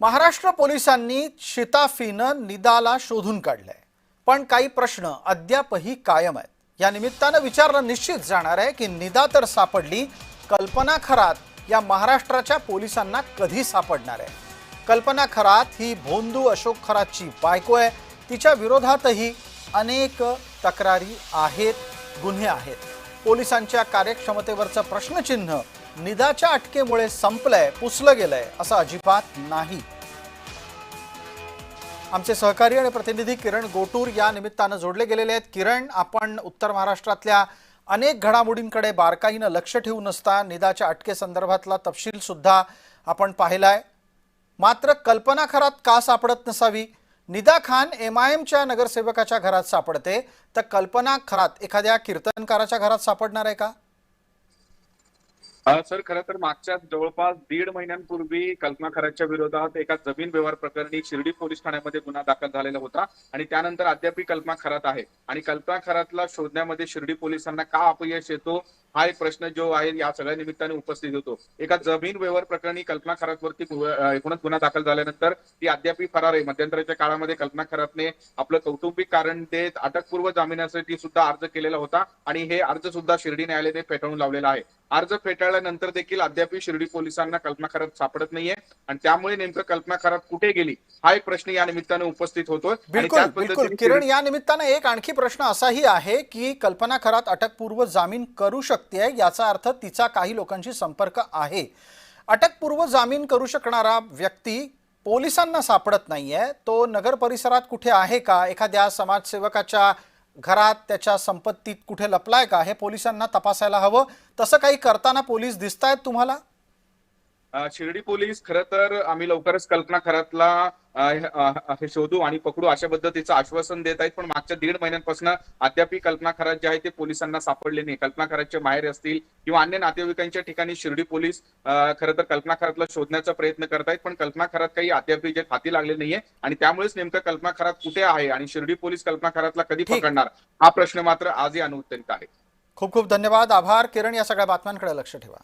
महाराष्ट्र पोलिसांनी शिताफीनं निदाला शोधून काढलंय, पण काही प्रश्न अद्यापही कायम आहेत। या निमित्तानं विचारणं निश्चित जाणार आहे की निदा तर सापडली, कल्पना खरात या महाराष्ट्राच्या पोलिसांना कधी सापडणार आहे। कल्पना खरात ही भोंदू अशोक खरातची बायको आहे। तिच्या विरोधातही अनेक तक्रारी आहेत, गुन्हे आहेत। पोलिसांच्या कार्यक्षमतेवरचं प्रश्नचिन्ह निदाच्या अटकेमुळे संपलंय, पुसलं गेलंय असं अजिबात नाही। आमचे सहकारी आणि प्रतिनिधी किरण गोटूर या निमित्तानं जोडले गेलेले आहेत। किरण, आपण उत्तर महाराष्ट्रातल्या अनेक घडामोडींकडे बारकाईनं लक्ष ठेवून असता निदाच्या अटकेसंदर्भातला तपशील सुद्धा आपण पाहिलाय, मात्र कल्पना खरात का सापडत नसावी? निदा खान MIMच्या नगरसेवकाच्या घरात सापडते, तर कल्पना खरात एखाद्या कीर्तनकाराच्या घरात सापडणार आहे का? सर, खरं तर मागच्या जवळपास 1.5 महिन्यांपूर्वी कल्पना खरातच्या विरोधात एका जमीन व्यवहार प्रकरणी शिर्डी पोलीस ठाण्यामध्ये गुन्हा दाखल झालेला होता आणि त्यानंतर अद्यापही कल्पना खरात आहे आणि कल्पना खरातला शोधण्यामध्ये शिर्डी पोलिसांना का अपयश येतो हा एक प्रश्न जो आहे या सगळ्या निमित्ताने उपस्थित होतो। एका जमीन व्यवहार प्रकरणी कल्पना खरातवरती एकूणच गुन्हा दाखल झाल्यानंतर ती अद्यापही फरार आहे। मध्यंतराच्या काळामध्ये कल्पना खरातने आपलं कौटुंबिक कारण देत अटकपूर्व जामिनासाठी सुद्धा अर्ज केलेला होता आणि हे अर्ज सुद्धा शिर्डी न्यायालयाने फेटाळून लावलेला आहे। अर्ज फेटाळल्यानंतर देखील अद्यापही शिर्डी पोलिसांना कल्पना खरात सापडत नाहीये आणि त्यामुळे नेमकं कल्पना खरात कुठे गेली हा एक प्रश्न या निमित्ताने उपस्थित होतोय। बिलकुल किरण, या निमित्तानं एक आणखी प्रश्न असाही आहे की कल्पना खरात अटकपूर्व जामीन करू शकते, याचा अर्थ तिचा काही लोकांशी संपर्क आहे। अटकपूर्व जामीन करू शकणारा व्यक्ती पोलिसांना सापडत नाहीये, तो नगर परिसरात कुठे आहे का, एखाद्या समाजसेवकाच्या घरात, त्याच्या संपत्तीत कुठे लपलाय का, हे पोलिसांना तपासायला हवं। तसं काही करताना पोलीस दिसतायत तुम्हाला? शिर्डी पोलीस खरं तर आम्ही लवकरच कल्पना खरातला हे शोधू आणि पकडू अशा पद्धतीचं आश्वासन देत आहेत, पण मागच्या 1.5 महिन्यांपासून अद्यापही कल्पना खरात जे आहे ते पोलिसांना सापडले नाही। कल्पना खरातचे माहेर असतील किंवा अन्य नातेवाईकांच्या ठिकाणी शिर्डी पोलीस खरं तर कल्पना खरातला शोधण्याचा प्रयत्न करतायत, पण कल्पना खरात काही अद्यापही जे हाती लागले नाहीये आणि त्यामुळेच नेमकं कल्पना खरात कुठे आहे आणि शिर्डी पोलीस कल्पना खरातला कधी पकडणार हा प्रश्न मात्र आजही अनुत्तरित आहे। खूप खूप धन्यवाद, आभार किरण। या सगळ्या बातम्यांकडे लक्ष ठेवा।